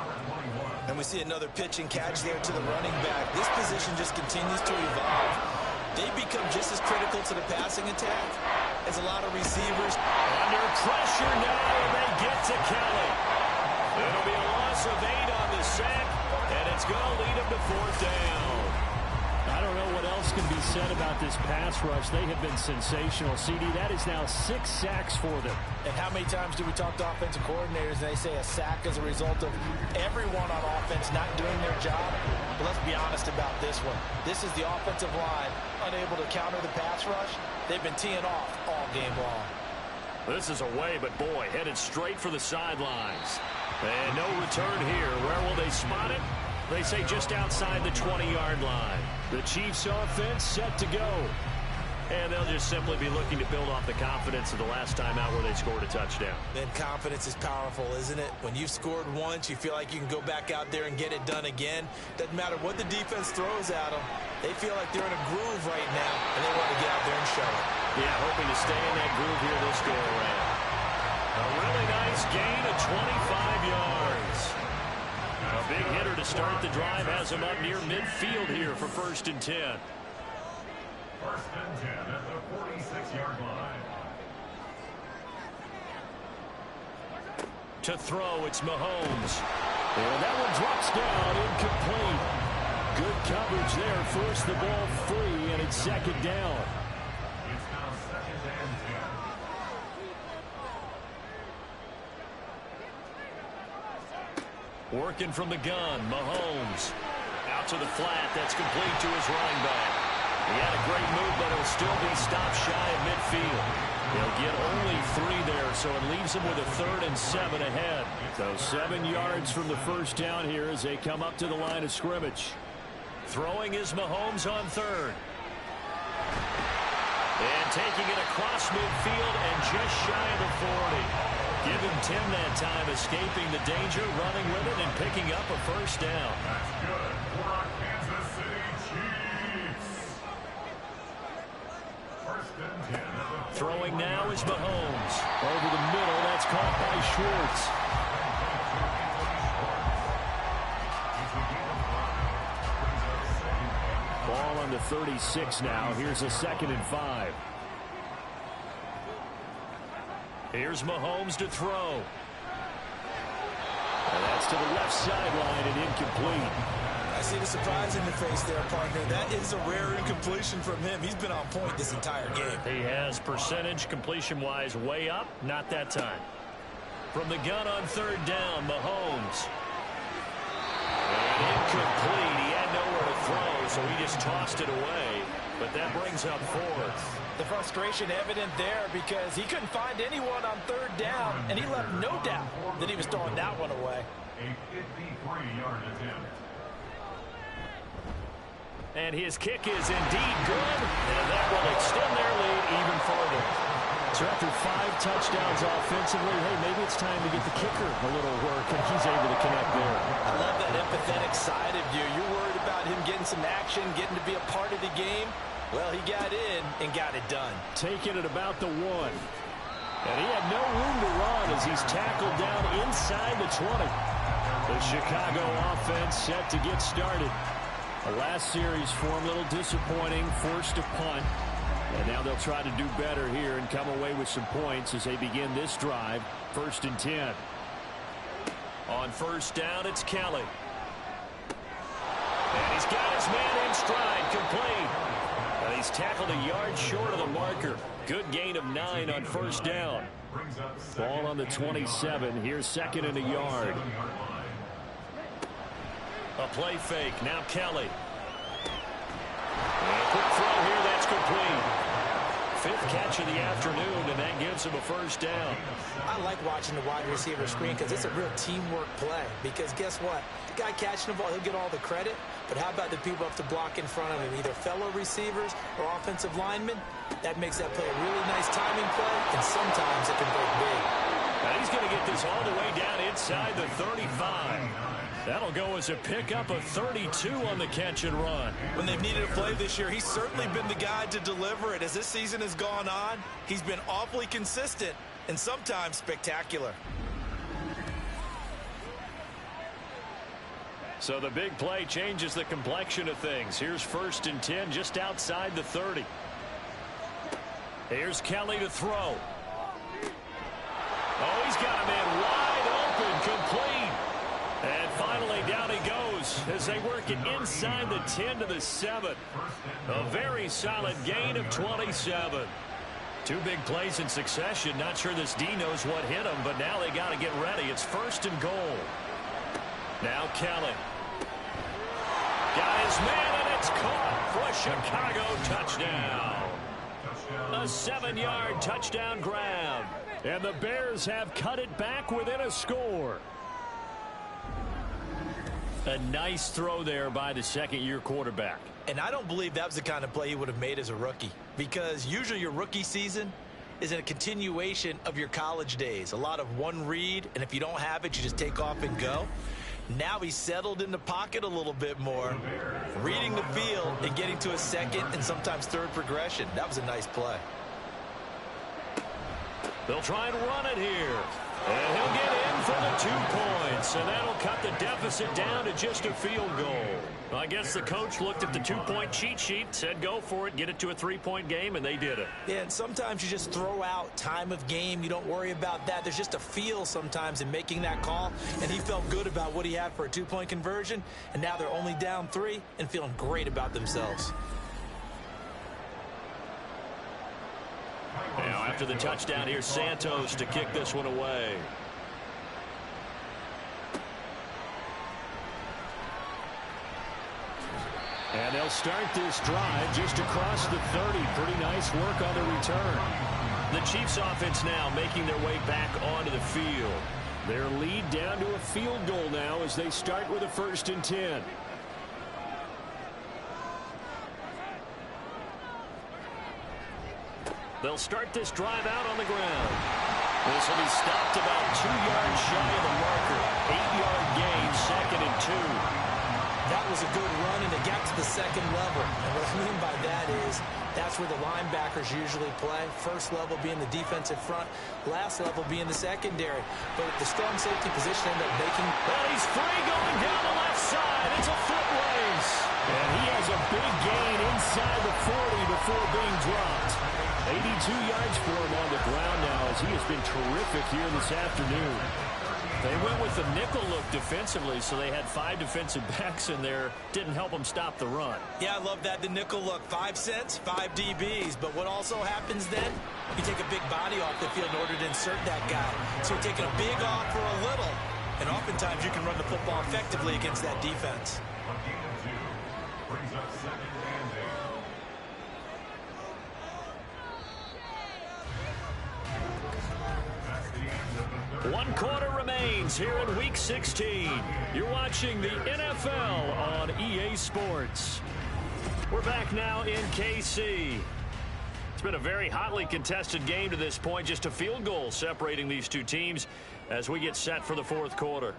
And we see another pitch and catch there to the running back. This position just continues to evolve. They become just as critical to the passing attack as a lot of receivers. Under pressure now, and they get to Kelly. It'll be a loss of 8 on the sack, and it's going to lead them to 4th down. I don't know what else can be said about this pass rush. They have been sensational. CD, that is now 6 sacks for them. And how many times do we talk to offensive coordinators and they say a sack as a result of everyone on offense not doing their job? But let's be honest about this one. This is the offensive line unable to counter the pass rush. They've been teeing off all game long. This is away, but boy, headed straight for the sidelines. And no return here. Where will they spot it? They say just outside the 20-yard line. The Chiefs offense set to go. And they'll just simply be looking to build off the confidence of the last time out where they scored a touchdown. Then confidence is powerful, isn't it? When you've scored once, you feel like you can go back out there and get it done again. Doesn't matter what the defense throws at them. They feel like they're in a groove right now, and they want to get out there and show it. Yeah, hoping to stay in that groove here this go-around. A really nice gain of 25 yards. A big hitter to start the drive has him up near midfield here for 1st and 10. 1st and 10 at the 46-yard line. To throw, it's Mahomes. And that one drops down, incomplete. Good coverage there, forced the ball free, and it's 2nd down. It's now 2nd and 10. Working from the gun, Mahomes. Out to the flat, that's complete to his running back. He had a great move, but he'll still be stopped shy of midfield. He'll get only 3 there, so it leaves him with a 3rd and 7 ahead. So 7 yards from the first down here as they come up to the line of scrimmage. Throwing is Mahomes on 3rd. And taking it across midfield and just shy of the 40. Give him 10 that time, escaping the danger, running with it, and picking up a first down. That's good for our Kansas City Chiefs. First and 10 at the Throwing now is Mahomes. Over the middle, that's caught by Schwartz. Ball on the 36 now. Here's a 2nd and 5. Here's Mahomes to throw. And that's to the left sideline and incomplete. I see the surprise in your face there, partner. That is a rare incompletion from him. He's been on point this entire game. He has percentage completion-wise way up. Not that time. From the gun on 3rd down, Mahomes. And incomplete. He had nowhere to throw, so he just tossed it away. But that brings up 4th. The frustration evident there because he couldn't find anyone on 3rd down, and he left no doubt that he was throwing that one away. A 53-yard attempt. And his kick is indeed good, and that will extend their lead even further. So after 5 touchdowns offensively, hey, maybe it's time to get the kicker a little work, and he's able to connect there. I love that empathetic side of you. You're worried about him getting some action, getting to be a part of the game. Well, he got in and got it done. Taking it about the 1. And he had no room to run as he's tackled down inside the 20. The Chicago offense set to get started. The last series for him, a little disappointing, forced to punt. And now they'll try to do better here and come away with some points as they begin this drive. 1st and 10. On 1st down, it's Kelly. And he's got his man in stride, complete. And he's tackled a yard short of the marker. Good gain of 9 on 1st down. Ball on the 27. Here's 2nd and a yard. A play fake. Now Kelly. And a quick throw here. That's complete. 5th catch of the afternoon, and that gives him a 1st down. I like watching the wide receiver screen because it's a real teamwork play. Because guess what? The guy catching the ball, he'll get all the credit. But how about the people up to block in front of him, either fellow receivers or offensive linemen? That makes that play a really nice timing play, and sometimes it can break big. Now he's going to get this all the way down inside the 35. That'll go as a pickup of 32 on the catch and run. When they've needed a play this year, he's certainly been the guy to deliver it. As this season has gone on, he's been awfully consistent and sometimes spectacular. So the big play changes the complexion of things. Here's 1st and 10 just outside the 30. Here's Kelly to throw. Oh, he's got a man wide open, complete. And finally down he goes as they work it inside the 10 to the 7. A very solid gain of 27. 2 big plays in succession. Not sure this D knows what hit him, but now they got to get ready. It's 1st and goal. Now Kelly. Got his man, and it's caught for a Chicago touchdown. A 7-yard touchdown grab. And the Bears have cut it back within a score. A nice throw there by the 2nd-year quarterback. And I don't believe that was the kind of play he would have made as a rookie. Because usually your rookie season is a continuation of your college days. A lot of one read, and if you don't have it, you just take off and go. Now he's settled in the pocket a little bit more, reading the field and getting to a 2nd and sometimes 3rd progression. That was a nice play. They'll try and run it here. And he'll get in for the 2 points, and that'll cut the deficit down to just a field goal. I guess the coach looked at the 2-point cheat sheet, said go for it, get it to a 3-point game, and they did it. Yeah, and sometimes you just throw out time of game. You don't worry about that. There's just a feel sometimes in making that call, and he felt good about what he had for a 2-point conversion, and now they're only down 3 and feeling great about themselves. Now after the touchdown, here's Santos to kick this one away. And they'll start this drive just across the 30. Pretty nice work on the return. The Chiefs offense now making their way back onto the field. Their lead down to a field goal now as they start with a 1st and 10. They'll start this drive out on the ground. This will be stopped about 2 yards shy of the marker. 8-yard gain, 2nd and 2. That was a good run, and it got to the second level. And what I mean by that is that's where the linebackers usually play. First level being the defensive front, last level being the secondary. But the strong safety position ended up making... And he's free going down the left side. It's a foot race. And he has a big gain inside the 40 before being dropped. 82 yards for him on the ground now as he has been terrific here this afternoon. They went with the nickel look defensively, so they had 5 defensive backs in there. Didn't help them stop the run. Yeah, I love that, the nickel look. 5 cents, 5 DBs. But what also happens then, you take a big body off the field in order to insert that guy. So you're taking a big off for a little. And oftentimes you can run the football effectively against that defense. Brings up 2nd and 8. One quarter remains here in Week 16. You're watching the NFL on EA Sports. We're back now in KC. It's been a very hotly contested game to this point. Just a field goal separating these two teams as we get set for the 4th quarter.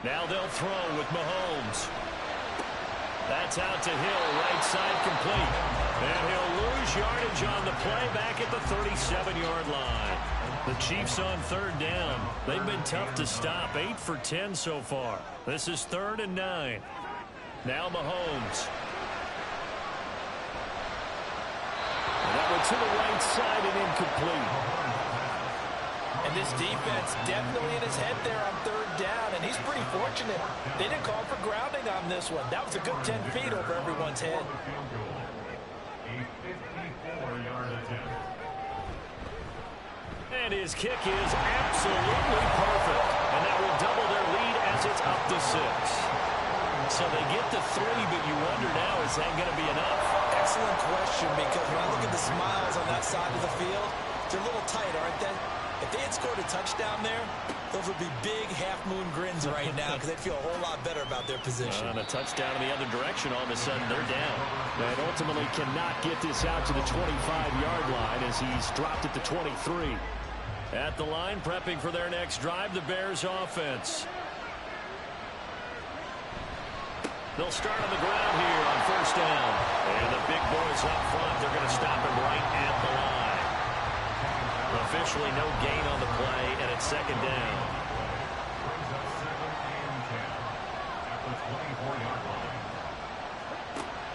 Now they'll throw with Mahomes. That's out to Hill, right side complete. And he'll lose yardage on the play back at the 37-yard line. The Chiefs on 3rd down. They've been tough to stop. 8 for 10 so far. This is 3rd and 9. Now Mahomes. And that went to the right side and incomplete. And this defense definitely in his head there on 3rd down, and he's pretty fortunate. They didn't call for grounding on this one. That was a good 10 feet over everyone's head. And his kick is absolutely perfect. And that will double their lead as it's up to 6. So they get to 3, but you wonder now, is that going to be enough? Excellent question, because when I look at the smiles on that side of the field, they're a little tight, aren't they? If they had scored a touchdown there, those would be big half-moon grins right now because they'd feel a whole lot better about their position. On a touchdown in the other direction, all of a sudden they're down. And ultimately cannot get this out to the 25-yard line as he's dropped it to 23. At the line, prepping for their next drive, the Bears offense. They'll start on the ground here on 1st down. And the big boys up front, they're going to stop him right at the line. Officially no gain on the play, and it's 2nd down.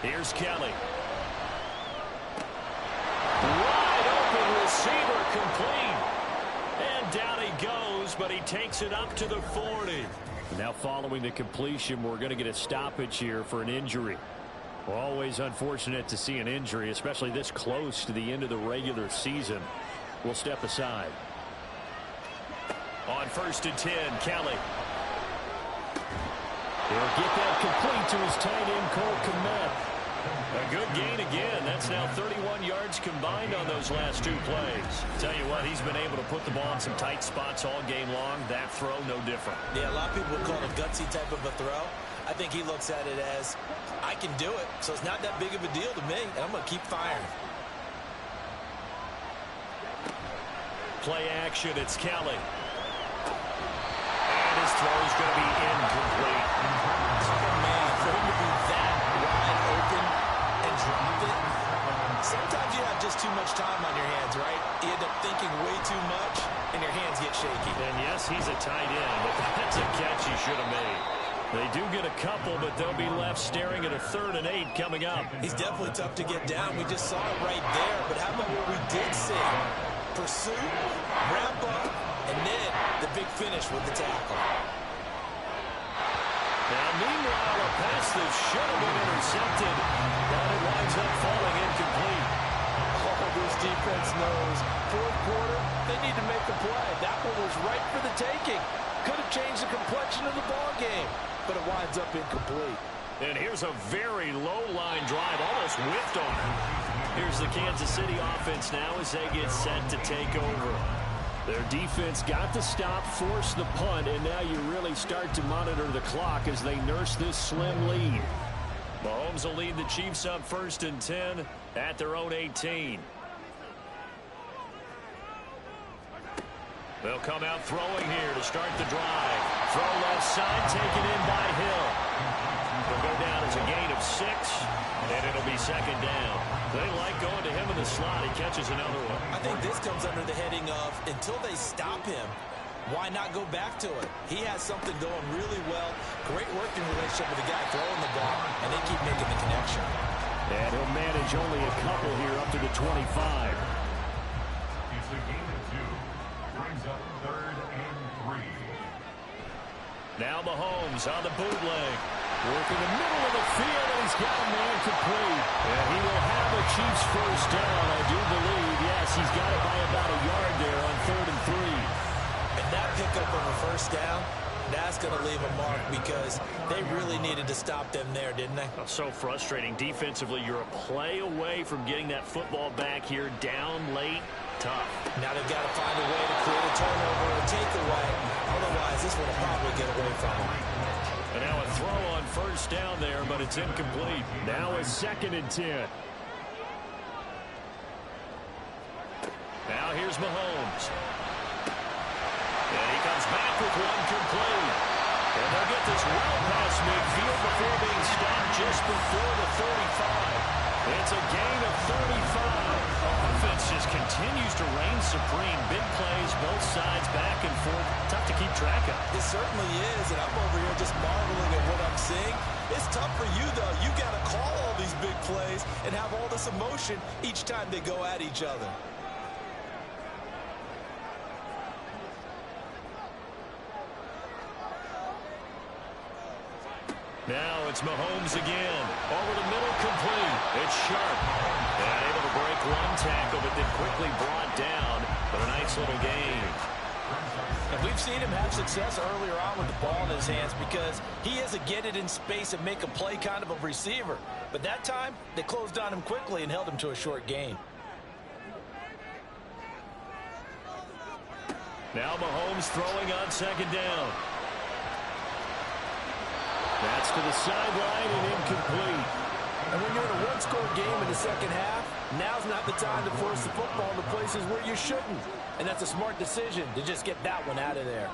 Here's Kelly. Wide open receiver complete. And down he goes, but he takes it up to the 40. Now following the completion, we're going to get a stoppage here for an injury. Always unfortunate to see an injury, especially this close to the end of the regular season. We'll step aside. On 1st and 10, Kelly. He'll get that complete to his tight end, Cole Kmet. A good gain again. That's now 31 yards combined on those last 2 plays. Tell you what, he's been able to put the ball in some tight spots all game long. That throw, no different. Yeah, a lot of people would call it a gutsy type of a throw. I think he looks at it as, I can do it, so it's not that big of a deal to me, and I'm going to keep firing. Play action, it's Kelly. And his throw is going to be incomplete. Man, for him to be that wide open and drop it, sometimes you have just too much time on your hands, right? You end up thinking way too much, and your hands get shaky. And yes, he's a tight end, but that's a catch he should have made. They do get a couple, but they'll be left staring at a 3rd and 8 coming up. He's definitely tough to get down. We just saw it right there, but how about what we did see? Pursuit, wrap up, and then the big finish with the tackle. Now, meanwhile, a pass that should have been intercepted, but it winds up falling incomplete. Oh, this defense knows. 4th quarter, they need to make a play. That one was right for the taking. Could have changed the complexion of the ball game, but it winds up incomplete. And here's a very low-line drive, almost whiffed on it. Here's the Kansas City offense now as they get set to take over. Their defense got the stop, forced the punt, and now you really start to monitor the clock as they nurse this slim lead. Mahomes will lead the Chiefs up 1st and 10 at their own 18. They'll come out throwing here to start the drive. Throw left side, taken in by Hill. They'll go down as a gain of 6, and it'll be second down. They like going to him in the slot. He catches another one. I think this comes under the heading of until they stop him, why not go back to it? He has something going really well. Great working relationship with the guy throwing the ball, and they keep making the connection. And he'll manage only a couple here up to the 25. It's a gain of 2. Brings up 3rd and 3. Now Mahomes on the bootleg. Working the middle of the field, and he's got a man complete. And he will have a Chiefs first down, I do believe. Yes, he's got it by about a yard there on 3rd and 3. And that pickup of a first down, that's going to leave a mark because they really needed to stop them there, didn't they? Oh, so frustrating. Defensively, you're a play away from getting that football back here down late. Tough. Now they've got to find a way to create a turnover or a takeaway. Otherwise, this one will probably get away from them. And now a throw on first down there, but it's incomplete. Now a 2nd and 10. Now here's Mahomes. And he comes back with one complete. And they'll get this well past midfield before being stopped just before the 35. It's a gain of 35. Offense just continues to reign supreme. Big plays, both sides, back and forth. Tough to keep track of. It certainly is, and I'm over here just marveling at what I'm seeing. It's tough for you, though. You got to call all these big plays and have all this emotion each time they go at each other. Now it's Mahomes again. Over the middle, complete. It's Sharp. And able to break one tackle, but then quickly brought down. But a nice little gain. And we've seen him have success earlier on with the ball in his hands because he is a get it in space and make a play kind of a receiver. But that time, they closed on him quickly and held him to a short gain. Now Mahomes throwing on 2nd down. That's to the sideline and incomplete. And when you're in a one-score game in the second half, now's not the time to force the football into places where you shouldn't. And that's a smart decision to just get that one out of there.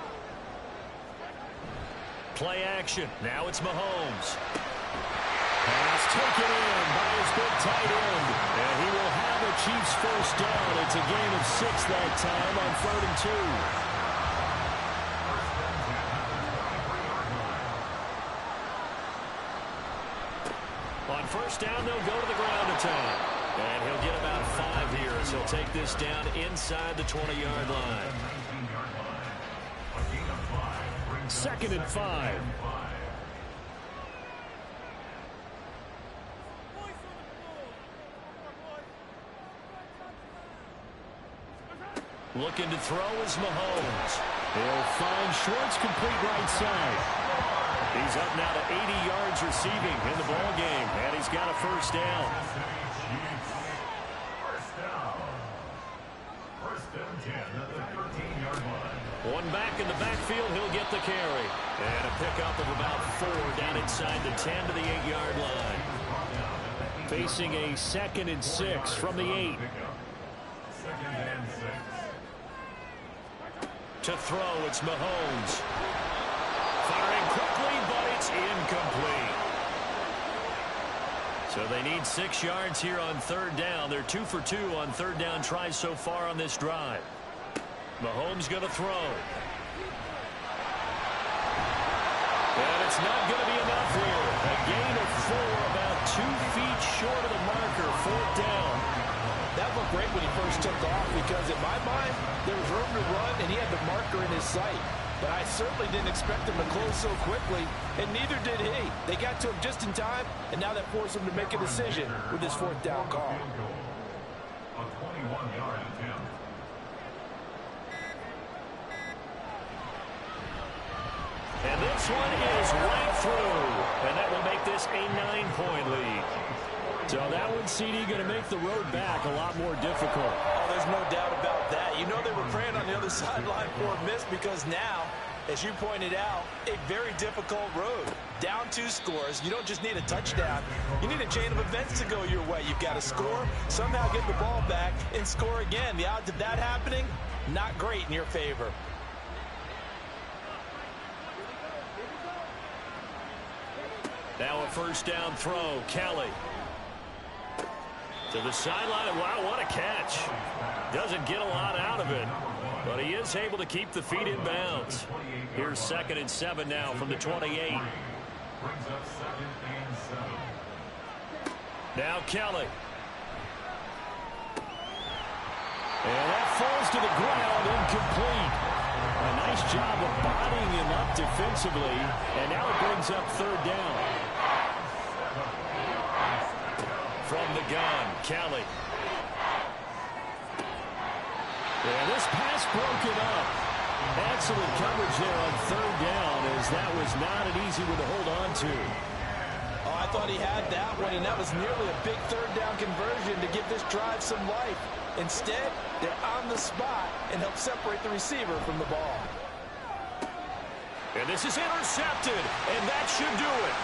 Play action. Now it's Mahomes. Pass taken in by his big tight end. And he will have a Chiefs first down. It's a gain of 6 that time on 3rd and 2. On first down, they'll go to the ground attack. And he'll get about 5 here as he'll take this down inside the 20-yard line. 2nd and 5. Looking to throw is Mahomes. He'll find Schwartz complete right side. He's up now to 80 yards receiving in the ball game, and he's got a first down. First and 10 at the 13-yard line. One back in the backfield, he'll get the carry. And a pickup of about 4 down inside the 10 to the 8-yard line. Facing a 2nd and 6 from the 8. 2nd and 6. To throw, it's Mahomes. Firing quickly, but it's incomplete. So they need 6 yards here on 3rd down. They're 2 for 2 on 3rd down tries so far on this drive. Mahomes going to throw. And it's not going to be enough here. A gain of 4, about 2 feet short of the marker, 4th down. That looked great when he first took off because in my mind, there was room to run and he had the marker in his sight. But I certainly didn't expect him to close so quickly, and neither did he. They got to him just in time, and now that forced him to make a decision with his 4th down call. A 21-yard attempt. And this one is right through. And that will make this a 9-point lead. So that one, CD, going to make the road back a lot more difficult. Oh, there's no doubt about that. You know they were praying on the other sideline for a miss because now As you pointed out, a very difficult road. Down 2 scores. You don't just need a touchdown. You need a chain of events to go your way. You've got to score, somehow get the ball back, and score again. The odds of that happening, not great in your favor. Now a first down throw. Kelly. To the sideline. Wow, what a catch. Doesn't get a lot out of it, but he is able to keep the feet in bounds. Here's 2nd and 7 now from the 28. Now Kelly. And that falls to the ground, incomplete. A nice job of bodying him up defensively, and now it brings up 3rd down. From the gun, Kelly. And this pass broken up. Excellent coverage there on 3rd down, as that was not an easy one to hold on to. Oh, I thought he had that one, and that was nearly a big 3rd down conversion to give this drive some life. Instead, they're on the spot and help separate the receiver from the ball. And this is intercepted, and that should do it.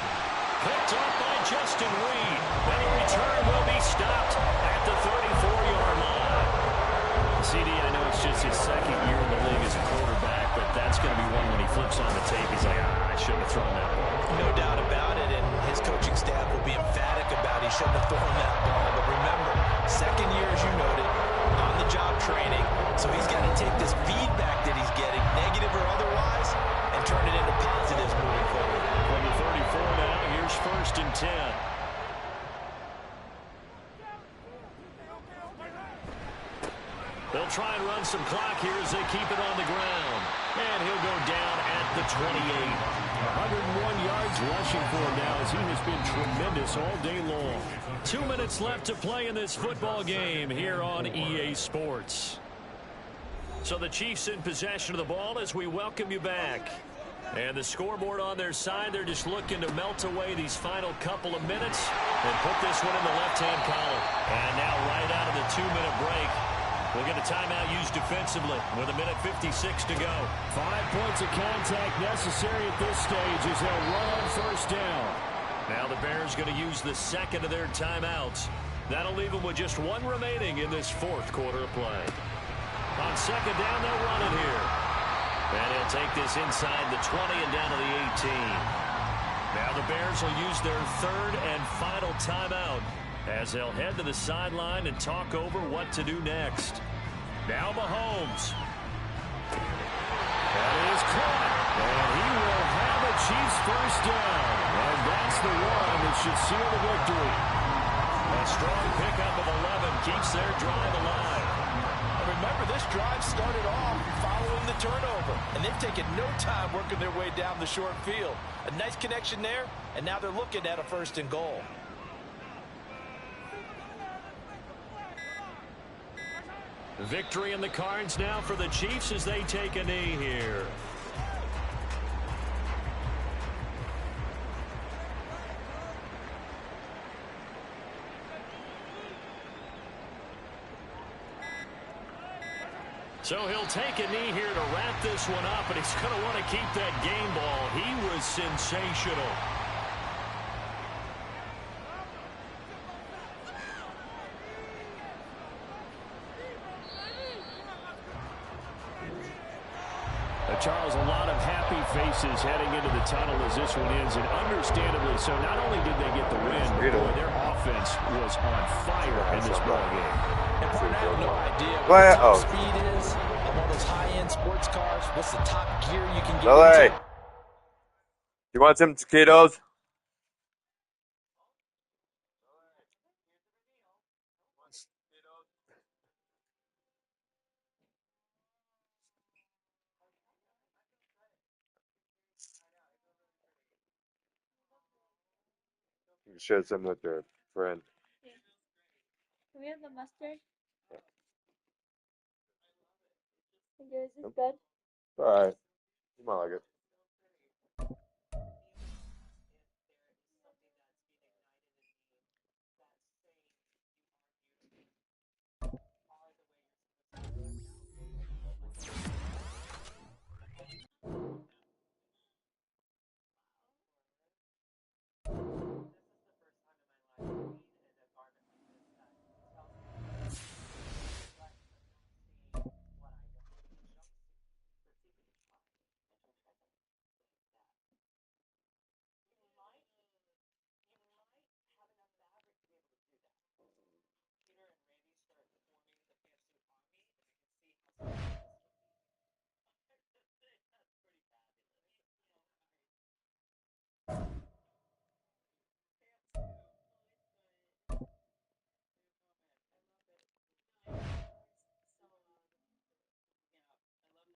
Picked up by Justin Reed. And the return will be stopped at the 34-yard line. CD, I know it's just his 2nd year in the league as a quarterback, but that's going to be one when he flips on the tape. He's like, I shouldn't have thrown that ball. No doubt about it, and his coaching staff will be emphatic about he shouldn't have thrown that ball. But remember, 2nd year, as you noted, on-the-job training, so he's got to take this feedback that he's getting, negative or otherwise, and turn it into positives moving forward. From the 34 now, here's 1st and 10. They'll try and run some clock here as they keep it on the ground. And he'll go down at the 28. 101 yards rushing for him now, as he has been tremendous all day long. 2 minutes left to play in this football game here on EA Sports. So the Chiefs in possession of the ball as we welcome you back. And the scoreboard on their side, they're just looking to melt away these final couple of minutes and put this one in the left-hand column. And now right out of the 2-minute break, we'll get a timeout used defensively with 1:56 to go. 5 points of contact necessary at this stage as they'll run on 1st down. Now the Bears going to use the 2nd of their timeouts. That'll leave them with just 1 remaining in this 4th quarter of play. On 2nd down, they'll run it here. And he'll take this inside the 20 and down to the 18. Now the Bears will use their 3rd and final timeout as they'll head to the sideline and talk over what to do next. Now Mahomes. That is caught. And he will have a Chiefs 1st down. And that's the one that should seal the victory. A strong pickup of 11 keeps their drive alive. Remember, this drive started off following the turnover, and they've taken no time working their way down the short field. A nice connection there, and now they're looking at a 1st and goal. Victory in the cards now for the Chiefs as they take a knee here. So he'll take a knee here to wrap this one up, and he's going to want to keep that game ball. He was sensational. Charles, a lot of happy faces heading into the tunnel as this one ends, and understandably so. Not only did they get the win, but their offense was on fire in this ball game. And partner, I have no idea what the top speed is on one of those high-end sports cars. What's the top gear you can get into? You want some taquitos? You share some with your friend. Yeah. Do we have the mustard? Yeah. Is this good? Alright. You might like it.